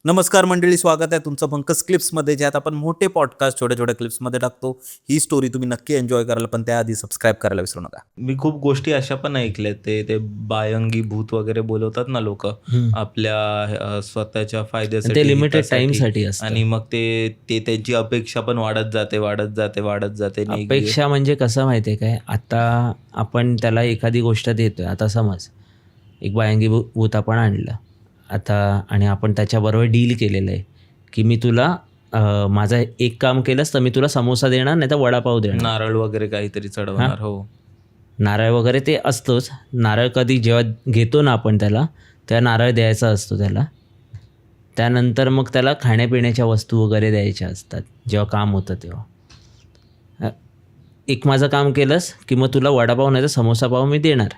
नमस्कार मंडळी, स्वागत आहे तुमचं पंकज क्लिप्समध्ये, ज्यात आपण मोठे पॉडकास्ट छोट्या छोट्या क्लिप्समध्ये टाकतो. ही स्टोरी तुम्ही नक्की एन्जॉय कराल, पण त्याआधी सबस्क्राईब करायला विसरू नका. मी खूप गोष्टी अशा पण ऐकल्यात, ते बायंगी भूत वगैरे बोलवतात ना लोक आपल्या स्वतःच्या फायद्यासाठी, ते लिमिटेड हितासाठी. टाइमसाठी असतं. आणि मग ते त्यांची अपेक्षा पण वाढत जाते आणि अपेक्षा म्हणजे कसं माहिती आहे काय, आता आपण त्याला एखादी गोष्ट देतोय. आता समज एक बायंगी भूत आपण आणलं आता आणि आपण त्याच्याबरोबर डील केलेलं आहे की मी तुला माझं एक काम केलंस तर मी तुला समोसा देणार, नाही तर वडापाव देणार, नारळ वगैरे काहीतरी चढवणार. हो, नारळ वगैरे ते असतोच. नारळ कधी जेव्हा घेतो ना आपण त्याला, तेव्हा नारळ द्यायचा असतो त्याला. त्यानंतर मग त्याला खाण्यापिण्याच्या वस्तू वगैरे द्यायच्या असतात जेव्हा काम होतं तेव्हा. एक माझं काम केलंस की मग तुला वडापाव नाही तर समोसा पाव मी देणार.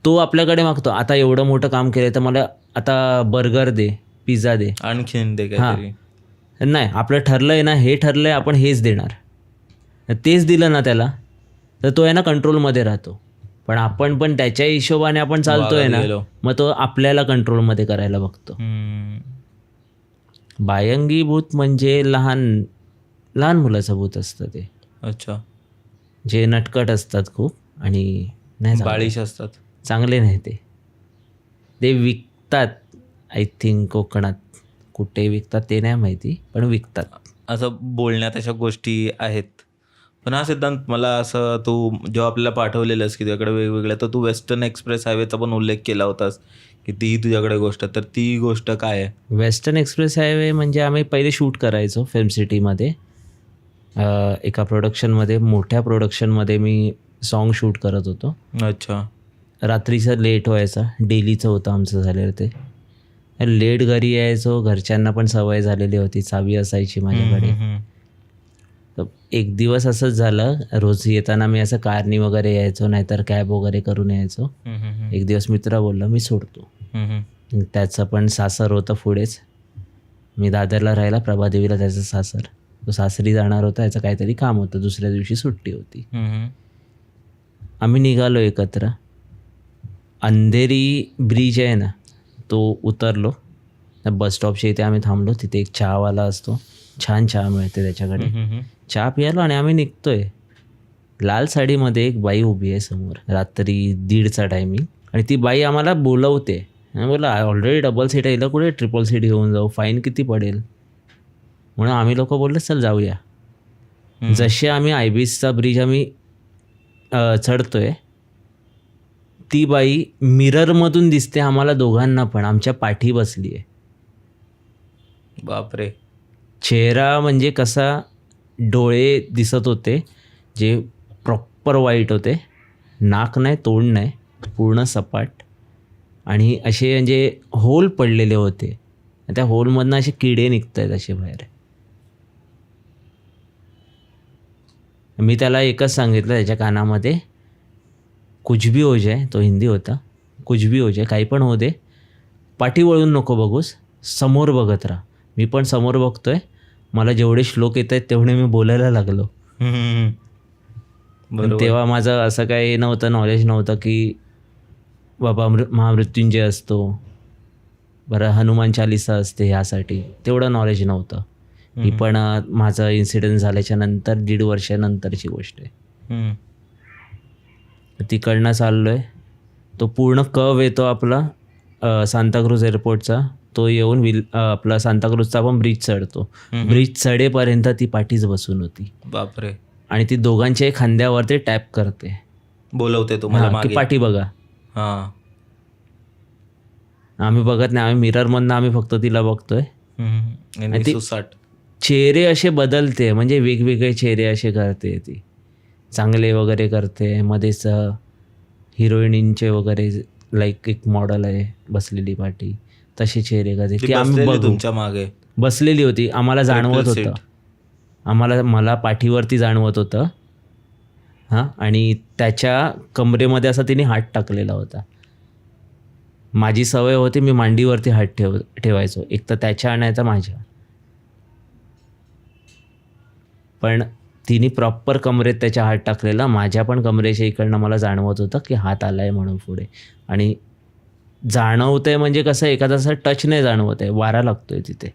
तो आपल्याकडे मागतो, आता एवढं मोठं काम केलं तर मला आता बर्गर दे, पिझ्झा दे, आणखीन दे काहीतरी. नाही आपलं ठरलं आहे ना, हे ठरलं आहे आपण हेच देणार. तेच दिलं ना त्याला तर तो आहे ना कंट्रोलमध्ये राहतो. पण आपण पण त्याच्या हिशोबाने आपण चालतोय ना, मग तो आपल्याला कंट्रोलमध्ये करायला बघतो. बायंगी भूत म्हणजे लहान लहान मुलाचं भूत असतं ते. अच्छा, जे नटकट असतात खूप आणि नाही बाळिश असतात, चांगले नाही ते विकतात. आय थिंक कोकणात कुठे विकतात ते नाही माहिती, पण विकतात. असं बोलण्यात अशा गोष्टी आहेत. पण हा सिद्धांत मला असं, तू जेव्हा आपल्याला पाठवलेलंस की तुझ्याकडे वेगवेगळ्या, तर तू वेस्टर्न एक्सप्रेस हायवेचा पण उल्लेख केला होतास की ती तुझ्याकडे गोष्ट, तर ती गोष्ट काय आहे? वेस्टर्न एक्सप्रेस हायवे म्हणजे आम्ही पहिले शूट करायचो फिल्म सिटीमध्ये. एका प्रोडक्शनमध्ये, मोठ्या प्रोडक्शनमध्ये मी सॉन्ग शूट करत होतो. अच्छा, रात्रीचं लेट व्हायचा, डेलीचं होतं आमचं झालेलं ते. लेट घरी यायचो, घरच्यांना पण सवय झालेली होती, चावी असायची माझ्याकडे. तर एक दिवस असंच झालं, रोज येताना मी असं कारनी वगैरे यायचो, नाहीतर कॅब वगैरे करून यायचो. एक दिवस मित्र बोलला मी सोडतो. त्याचं पण सासर होतं पुढेच. मी दादरला राहिला, प्रभादेवीला त्याचं सासर. तो सासरी जाणार होता, याचं काहीतरी काम होतं, दुसऱ्या दिवशी सुट्टी होती. आम्ही निघालो एकत्र. अंधेरी ब्रिज आहे ना, तो उतरलो. बस स्टॉपच्या इथे आम्ही थांबलो. तिथे एक चहावाला असतो, छान चहा मिळते त्याच्याकडे. चहा पियालो आणि आम्ही निघतोय. लाल साडीमध्ये एक बाई उभी आहे समोर, रात्री 1:30चा टायमिंग. आणि ती बाई आम्हाला बोलवते. बोला ऑलरेडी डबल सीट आहे, कुठे ट्रिपल सीट घेऊन जाऊ, फाईन किती पडेल. म्हणून आम्ही लोक बोललो चल जाऊया. जसे आम्ही आयबीसचा ब्रिज आम्ही चढतोय, ती बाई मिररमधून दिसते आम्हाला दोघांना पण, आमच्या पाठी बसली आहे. बापरे. चेहरा म्हणजे कसा, डोळे दिसत होते जे प्रॉपर वाईट होते, नाक नाही, तोंड नाही, पूर्ण सपाट. आणि असे म्हणजे होल पडलेले होते, त्या होलमधनं असे किडे निघत आहेत असे बाहेर. मी त्याला एकच सांगितलं त्याच्या कानामध्ये, कुछ भी हो जाए, तो हिंदी होता, कुछ भी हो जाए, काही पण हो दे, पाठी वळून नको बघूस, समोर बघत राहा. मी पण समोर बघतोय. मला जेवढे श्लोक येत आहेत तेवढे मी बोलायला लागलो. तेव्हा माझं असं काही नव्हतं, नॉलेज नव्हतं की बाबा महामृत्युंजय असतो, बरं हनुमान चालीसा असते, ह्यासाठी तेवढं नॉलेज नव्हतं. ही पण माझं इन्सिडेंट झाल्याच्या नंतर 1.5 वर्षानंतरची गोष्ट आहे. तिकडनं चाललो आहे, तो पूर्ण कव येतो आपला सांताक्रूज एअरपोर्टचा, तो येऊन आपला सांताक्रूजचा पण ब्रिज चढतो. ब्रिज चढेपर्यंत ती पाठीच बसून होती. बापरे. आणि ती दोघांच्याही खांद्यावरती टॅप करते, बोलवते तुम्हाला की पाठी बघा. आम्ही बघत नाही, आम्ही मिररमधनं आम्ही फक्त तिला बघतोय. आणि ती चेहरे असे बदलते, म्हणजे वेगवेगळे चेहरे असे करते ती. चांगले वगैरे करते, मध्येच हिरोईनींचे वगैरे, लाईक एक मॉडेल आहे बसलेली पाठी, तसे चेहरे करते की आम्ही बघू. तुमच्या मागे बसलेली होती, आम्हाला जाणवत होतं, मला पाठीवरती जाणवत होतं. आणि त्याच्या कमरेमध्ये असा तिने हात टाकलेला होता. माझी सवय होती, मी मांडीवरती हात ठेवायचो, एक तर त्याच्या नाही तर माझ्या. पण तिने प्रॉपर कमरेत त्याच्या हात टाकलेला. माझ्या पण कमरेच्या इकडनं मला जाणवत होतं की हात आला आहे म्हणून पुढे. आणि जाणवतंय म्हणजे कसं एखादा टच नाही जाणवत आहे, वारा लागतोय तिथे,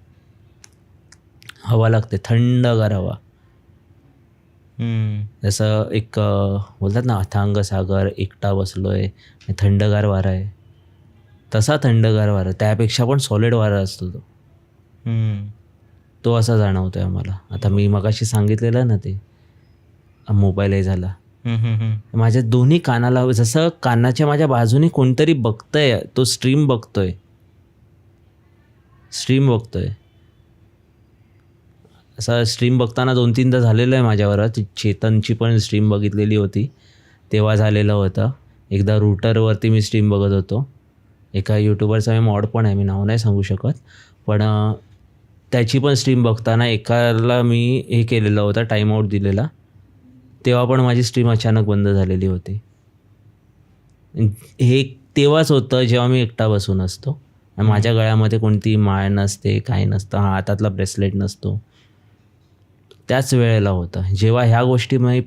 हवा लागते, थंडगार हवा. जसं एक बोलतात ना अथांग सागर, एकटा बसलोय, थंडगार वारा आहे, तसा थंडगार वारा, त्यापेक्षा पण सॉलिड वारा असतो तो असा जाणवतोय आम्हाला. आता मी मगाशी सांगितलेलं ना ते मोबाईल हे झाला, माझ्या दोन्ही कानाला, जसं कानाच्या माझ्या बाजूने कोणतरी बघतंय, तो स्ट्रीम बघतोय. असा स्ट्रीम बघताना 2-3दा झालेलं आहे माझ्यावर. चेतनची पण स्ट्रीम बघितलेली होती तेव्हा झालेलं होतं. एकदा रूटरवरती मी स्ट्रीम बघत होतो, एका यूट्यूबरचा मी मॉड पण आहे, मी नाव नाही सांगू शकत, पण त्याची पण स्ट्रीम बघताना एकाला मी हे केलेलं होतं, टाईमआउट दिलेला, तेव्हा पण माझी स्ट्रीम अचानक बंद झालेली होती. हे तेव्हाच होतं जेव्हा मी एकटा बसून असतो, माझ्या गळ्यामध्ये कोणती माळ नसते, काही नसतं, हातातला ब्रेसलेट नसतो. त्याच वेळेला होतं जेव्हा ह्या गोष्टी मी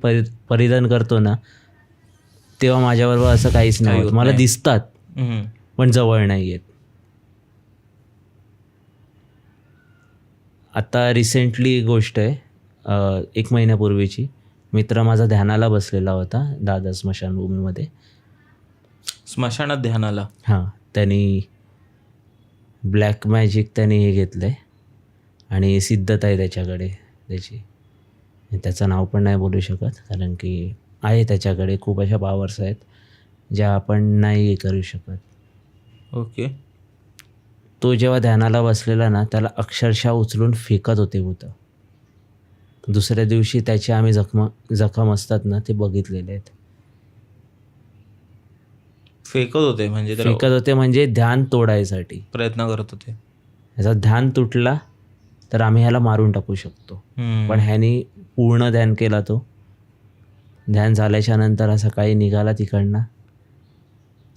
परिधान करतो ना, तेव्हा माझ्याबरोबर असं काहीच नाही होत. मला दिसतात पण जवळ नाही येत. आता रिसेंटली गोष्ट आहे, 1 महिन्यापूर्वीची. मित्र माझा ध्यानाला बसलेला होता दादर स्मशानभूमीमध्ये. स्मशानात ध्यानाला? हां, त्यांनी ब्लॅक मॅजिक त्यांनी हे घेतलं आहे आणि सिद्धता आहे त्याच्याकडे त्याची. त्याचं नाव पण नाही बोलू शकत, कारण की आहे त्याच्याकडे खूप अशा पॉवर्स आहेत ज्या आपण नाही करू शकत. ओके. तो जेव्हा ध्यानाला बसलेला ना, त्याला अक्षरशः उचलून फेकत होते भूतं. दुसऱ्या दिवशी त्याचे आम्ही जखम असतात ना ते बघितलेले आहेत. फेकत होते म्हणजे ध्यान तोडायसाठी प्रयत्न करत होते. ह्याचा ध्यान तुटला तर आम्ही ह्याला मारून टाकू शकतो, पण ह्यानी पूर्ण ध्यान केला. तो ध्यान झाल्याच्या नंतर हा सकाळी निघाला तिकडनं,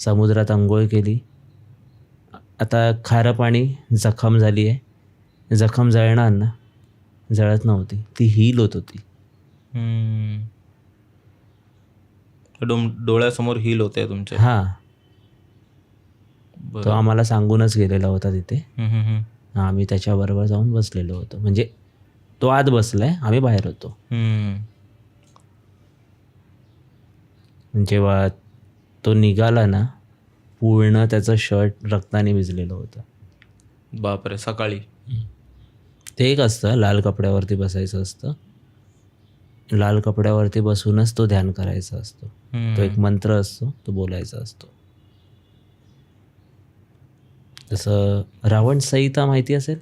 समुद्रात अंघोळ केली. आता खारं पाणी, जखम झाली आहे, जखम जळणार ना, जळत नव्हती, ती हील होत होती. डोळ्यासमोर हील होते तुमच्या? हां, तो आम्हाला सांगूनच गेलेला होता तिथे. आम्ही त्याच्याबरोबर जाऊन बसलेलो होतो, म्हणजे तो आत बसलाय, आम्ही बाहेर होतो. जेव्हा तो निघाला ना, पूर्ण त्याचं शर्ट रक्ताने भिजलेलं होतं. बापरे. सकाळी? ते एक असतं, लाल कपड्यावरती बसायचं असतं, लाल कपड्यावरती बसूनच तो ध्यान करायचा असतो. तो एक मंत्र असतो, तो बोलायचा असतो. जसं रावण संहिता माहिती असेल?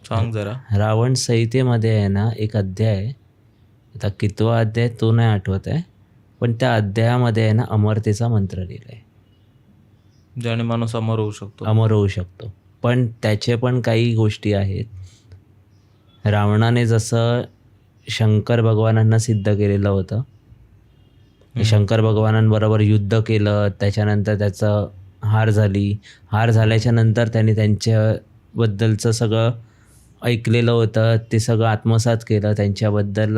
सांग जरा. रावण संहितेमध्ये आहे ना एक अध्याय आहे, आता कितवा अध्याय तो नाही आठवत आहे, पण त्या अध्यायामध्ये आहे ना अमरतेचा मंत्र लिहिला आहे, ज्याने माणूस अमर होऊ शकतो. पण त्याचे पण काही गोष्टी आहेत. रावणाने जसं शंकर भगवानांना सिद्ध केलेलं होतं, शंकर भगवानांबरोबर युद्ध केलं, त्याच्यानंतर त्याचं हार झाल्याच्या नंतर त्यांनी त्यांच्याबद्दलचं सगळं ऐकलेलं होतं, ते सगळं आत्मसात केलं, त्यांच्याबद्दल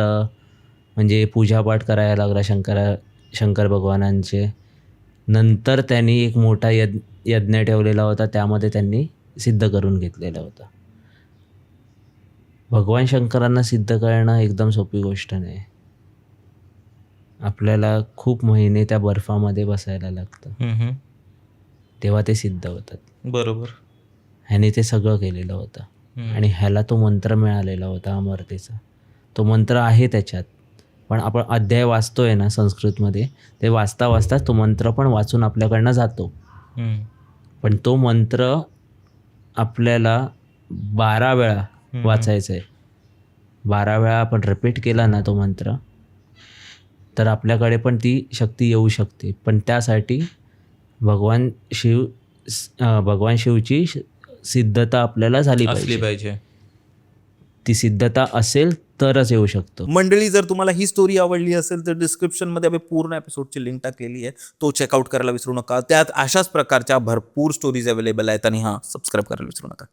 म्हणजे पूजापाठ करायला लागला शंकर भगवानांचे. नंतर त्यांनी एक मोठा यज्ञ ठेवलेला होता, त्यामध्ये त्यांनी सिद्ध करून घेतलेलं होतं. भगवान शंकरांना सिद्ध करणं एकदम सोपी गोष्ट नाही. आपल्याला खूप महिने त्या बर्फामध्ये बसायला लागतं, तेव्हा ते सिद्ध होतात. बरोबर. ह्याने ते सगळं केलेलं होतं आणि ह्याला तो मंत्र मिळालेला होता अमरतेचा. तो मंत्र आहे त्याच्यात, पण आपण अध्याय वाचतोय ना संस्कृतमध्ये, ते वाचता वाचता तो मंत्र पण वाचून आपल्याकडनं जातो. पण तो मंत्र आपल्याला 12 वेळा वाचायचा आहे. 12 वेळा आपण रिपीट केला ना तो मंत्र, तर आपल्याकडे पण ती शक्ती येऊ शकते. पण त्यासाठी भगवान शिवची सिद्धता आपल्याला झाली पाहिजे. ती सिद्धता असेल तरच येऊ शकतो. मंडळी, जर तुम्हाला ही स्टोरी आवडली असेल तर डिस्क्रिप्शनमध्ये आम्ही पूर्ण एपिसोडची लिंक टाकलेली आहे, तो चेकआउट करायला विसरू नका. त्यात अशाच प्रकारच्या भरपूर स्टोरीज अवेलेबल आहेत आणि सबस्क्राईब करायला विसरू नका.